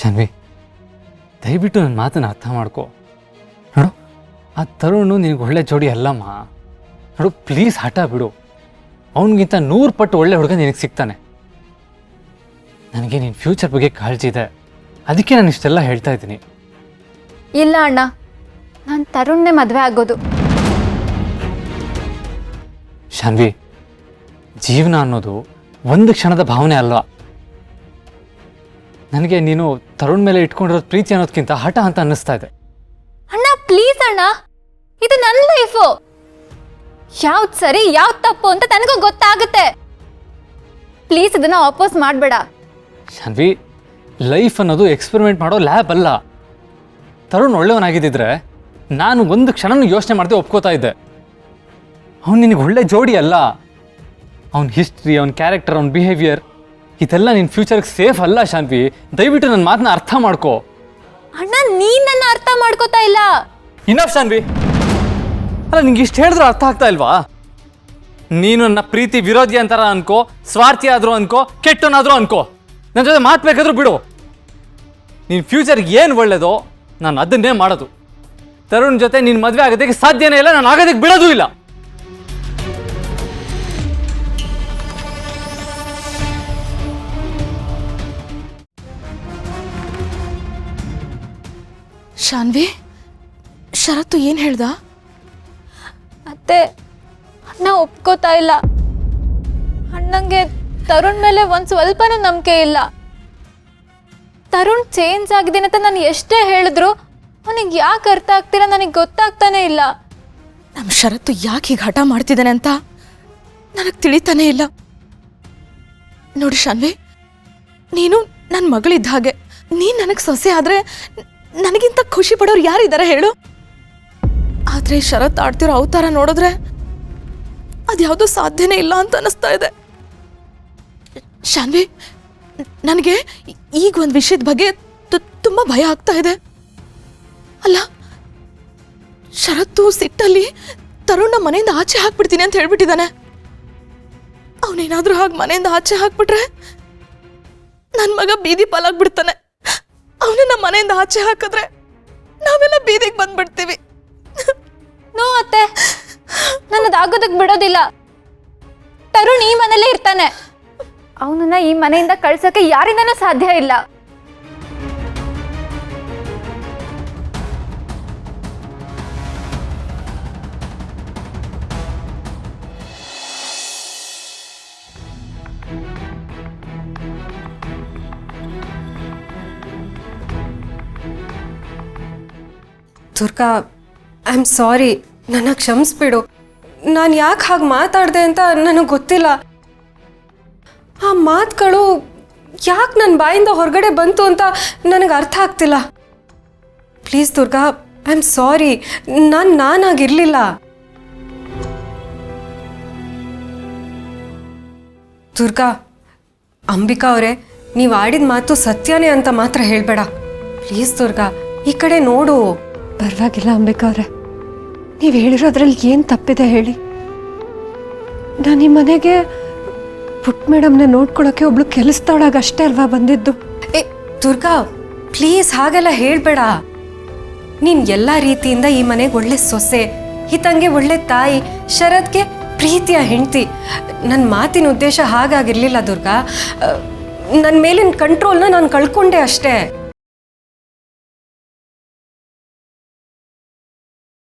ಶಾನ್ವಿ, ದಯವಿಟ್ಟು ನನ್ನ ಮಾತನ್ನು ಅರ್ಥ ಮಾಡ್ಕೊ. ನೋಡು, ಆ ತರುಣ್ ನಿನಗೆ ಒಳ್ಳೆ ಜೋಡಿ ಅಲ್ಲಮ್ಮ. ನೋಡು, ಪ್ಲೀಸ್ ಹಠ ಬಿಡು. ಅವನಿಗಿಂತ 100 ಪಟ್ಟು ಒಳ್ಳೆ ಹುಡುಗ ನಿನಗೆ ಸಿಗ್ತಾನೆ. ನನಗೆ ನಿನ್ನ ಫ್ಯೂಚರ್ ಬಗ್ಗೆ ಕಾಳಜಿ ಇದೆ, ಅದಕ್ಕೆ ನಾನು ಇಷ್ಟೆಲ್ಲ ಹೇಳ್ತಾ ಇದ್ದೀನಿ. ಇಲ್ಲ ಅಣ್ಣ, ನಾನು ತರುಣ್ನೇ ಮದುವೆ ಆಗೋದು. ಶಾನ್ವಿ, ಜೀವನ ಅನ್ನೋದು ಒಂದು ಕ್ಷಣದ ಭಾವನೆ ಅಲ್ವಾ. ನನಗೆ ನೀನು ತರುಣ್ ಮೇಲೆ ಇಟ್ಕೊಂಡಿರೋದು ಪ್ರೀತಿ ಅನ್ನೋದಕ್ಕಿಂತ ಹಠ ಅಂತ ಅನ್ನಿಸ್ತಾ ಇದೆ. ಅಣ್ಣ ಪ್ಲೀಸ್ ಅಣ್ಣ, ಇದು ನನ್ನ ಲೈಫು. ಯಾವ್ದು ಸರಿ ಯಾವ್ದು ತಪ್ಪು ಅಂತ ನನಗೂ ಗೊತ್ತಾಗುತ್ತೆ. ಪ್ಲೀಸ್ ಇದನ್ನ ವಾಪಸ್ ಮಾಡಬೇಡ. ಶಾನ್ವಿ, ಲೈಫ್ ಅನ್ನೋದು ಎಕ್ಸ್ಪೆರಿಮೆಂಟ್ ಮಾಡೋ ಲ್ಯಾಬ್ ಅಲ್ಲ. ತರುಣ್ ಒಳ್ಳೆಯವನಾಗಿದ್ದಿದ್ರೆ ನಾನು ಒಂದು ಕ್ಷಣನೂ ಯೋಚನೆ ಮಾಡದೆ ಒಪ್ಕೋತಾ ಇದ್ದೆ. ಅವ್ನು ನಿನಗೆ ಒಳ್ಳೆ ಜೋಡಿ ಅಲ್ಲ. ಅವ್ನ ಹಿಸ್ಟ್ರಿ, ಅವ್ನ ಕ್ಯಾರೆಕ್ಟರ್, ಅವ್ನ ಬಿಹೇವಿಯರ್ ಇದೆಲ್ಲ ನಿನ್ನ ಫ್ಯೂಚರ್ಗೆ ಸೇಫ್ ಅಲ್ಲ. ಶಾನ್ವಿ, ದಯವಿಟ್ಟು ನನ್ನ ಮಾತನ್ನ ಅರ್ಥ ಮಾಡ್ಕೋ. ಅಣ್ಣ, ನೀನ್ ನನ್ನ ಅರ್ಥ ಮಾಡ್ಕೋತಾ ಇಲ್ಲ. ಇನಫ್ ಶಾನ್ವಿ. ಅಲ್ಲ, ನಿಂಗೆ ಇಷ್ಟು ಹೇಳಿದ್ರು ಅರ್ಥ ಆಗ್ತಾ ಇಲ್ವಾ? ನೀನು ನನ್ನ ಪ್ರೀತಿ ವಿರೋಧಿ ಅಂತಾರ ಅನ್ಕೋ, ಸ್ವಾರ್ಥಿ ಆದರೂ ಅನ್ಕೋ, ಕೆಟ್ಟನಾದರೂ ಅನ್ಕೋ, ನನ್ನ ಜೊತೆ ಮಾತು ಬೇಕಾದ್ರೂ ಬಿಡು. ನಿನ್ನ ಫ್ಯೂಚರ್ಗೆ ಏನು ಒಳ್ಳೇದೋ ನಾನು ಅದನ್ನೇ ಮಾಡೋದು. ತರುಣ್ ಜೊತೆ ನಿನ್ನ ಮದುವೆ ಆಗೋದಕ್ಕೆ ಸಾಧ್ಯನೇ ಇಲ್ಲ, ನಾನು ಆಗೋದಕ್ಕೆ ಬಿಡೋದೂ ಇಲ್ಲ. ಶಾನ್ವಿ, ಶರತ್ತು ಏನು ಹೇಳ್ದ? ಅತ್ತೆ, ಅಣ್ಣ ಒಪ್ಕೋತಾ ಇಲ್ಲ. ಅಣ್ಣಂಗೆ ತರುಣ್ ಮೇಲೆ ಒಂದು ಸ್ವಲ್ಪನೂ ನಂಬಿಕೆ ಇಲ್ಲ. ತರುಣ್ ಚೇಂಜ್ ಆಗಿದ್ದೇನೆ ಅಂತ ನಾನು ಎಷ್ಟೇ ಹೇಳಿದ್ರು ಅವನಿಗೆ ಯಾಕೆ ಅರ್ಥ ಆಗ್ತಿಲ್ಲ ನನಗೆ ಗೊತ್ತಾಗ್ತಾನೆ ಇಲ್ಲ. ನಮ್ಮ ಶರತ್ತು ಯಾಕೆ ಹೀಗೆ ಹಠ ಮಾಡ್ತಿದ್ದಾನೆ ಅಂತ ನನಗೆ ತಿಳಿತಾನೆ ಇಲ್ಲ. ನೋಡಿ ಶಾನ್ವಿ, ನೀನು ನನ್ನ ಮಗಳಿದ್ದ ಹಾಗೆ. ನೀನು ನನಗೆ ಸೊಸೆ ಆದರೆ ನನಗಿಂತ ಖುಷಿ ಪಡೋರು ಯಾರಿದ್ದಾರೆ ಹೇಳು? ಆದರೆ ಶರತ್ ಆಡ್ತಿರೋ ಅವತಾರ ನೋಡಿದ್ರೆ ಅದ್ಯಾವುದೂ ಸಾಧ್ಯನೇ ಇಲ್ಲ ಅಂತ ಅನ್ನಿಸ್ತಾ ಇದೆ. ಶಾನ್ವಿ, ನನಗೆ ಈಗ ಒಂದು ವಿಷಯದ ಬಗ್ಗೆ ತುಂಬ ಭಯ ಆಗ್ತಾ ಇದೆ. ಅಲ್ಲ, ಶರತ್ತು ಸಿಟ್ಟಲ್ಲಿ ತರುಣ್ನ ಮನೆಯಿಂದ ಆಚೆ ಹಾಕ್ಬಿಡ್ತೀನಿ ಅಂತ ಹೇಳ್ಬಿಟ್ಟಿದ್ದಾನೆ. ಅವನೇನಾದ್ರೂ ಹಾಗೆ ಮನೆಯಿಂದ ಆಚೆ ಹಾಕ್ಬಿಟ್ರೆ ನನ್ನ ಮಗ ಬೀದಿ ಪಾಲಾಗ್ಬಿಡ್ತಾನೆ. ಅವನನ್ನ ಮನೆಯಿಂದ ಆಚೆ ಹಾಕಿದ್ರೆ ನಾವೆಲ್ಲ ಬೀದಿಗೆ ಬಂದ್ಬಿಡ್ತೀವಿ. ನೋ ಅತ್ತೆ, ನನ್ನದಾಗೋದಕ್ಕೆ ಬಿಡೋದಿಲ್ಲ. ತರುಣ್ ಈ ಮನೇಲೇ ಇರ್ತಾನೆ. ಅವನನ್ನ ಈ ಮನೆಯಿಂದ ಕಳ್ಸೋಕೆ ಯಾರಿಂದನೂ ಸಾಧ್ಯ ಇಲ್ಲ. ದುರ್ಗಾ, ಐ ಆಮ್ ಸಾರಿ, ನನ್ನ ಕ್ಷಮಿಸ್ಬಿಡು. ನಾನು ಯಾಕೆ ಹಾಗೆ ಮಾತಾಡಿದೆ ಅಂತ ನನಗೆ ಗೊತ್ತಿಲ್ಲ. ಆ ಮಾತುಗಳು ಯಾಕೆ ನನ್ನ ಬಾಯಿಂದ ಹೊರಗಡೆ ಬಂತು ಅಂತ ನನಗೆ ಅರ್ಥ ಆಗ್ತಿಲ್ಲ. Please Durga, I am sorry. ನಾನಾಗಿರಲಿಲ್ಲ. ದುರ್ಗಾ, ಅಂಬಿಕಾ ಅವರೇ, ನೀವು ಆಡಿದ ಮಾತು ಸತ್ಯನೇ ಅಂತ ಮಾತ್ರ ಹೇಳಬೇಡ. ಪ್ಲೀಸ್ ದುರ್ಗಾ, ಈ ಕಡೆ ನೋಡು. ಪರವಾಗಿಲ್ಲ ಅಂಬಿಕಾ ಅವರೇ, ನೀವು ಹೇಳಿರೋದ್ರಲ್ಲಿ ಏನು ತಪ್ಪಿದೆ ಹೇಳಿ? ನಾನು ಈ ಮನೆಗೆ ಪುಟ್ ಮೇಡಮ್ನ ನೋಡ್ಕೊಳಕ್ಕೆ ಒಬ್ಳು ಕೆಲಸದೊಳಗೆ ಅಷ್ಟೇ ಅಲ್ವಾ ಬಂದಿದ್ದು? ಏ ದುರ್ಗಾ, ಪ್ಲೀಸ್ ಹಾಗೆಲ್ಲ ಹೇಳಬೇಡ. ನೀನು ಎಲ್ಲ ರೀತಿಯಿಂದ ಈ ಮನೆಗೆ ಒಳ್ಳೆ ಸೊಸೆ, ಹಿತಂಗೆ ಒಳ್ಳೆ ತಾಯಿ, ಶರತ್ಗೆ ಪ್ರೀತಿಯ ಹೆಂಡತಿ. ನನ್ನ ಮಾತಿನ ಉದ್ದೇಶ ಹಾಗಾಗಿರಲಿಲ್ಲ ದುರ್ಗಾ. ನನ್ನ ಮೇಲಿನ ಕಂಟ್ರೋಲ್ನ ನಾನು ಕಳ್ಕೊಂಡೆ ಅಷ್ಟೇ.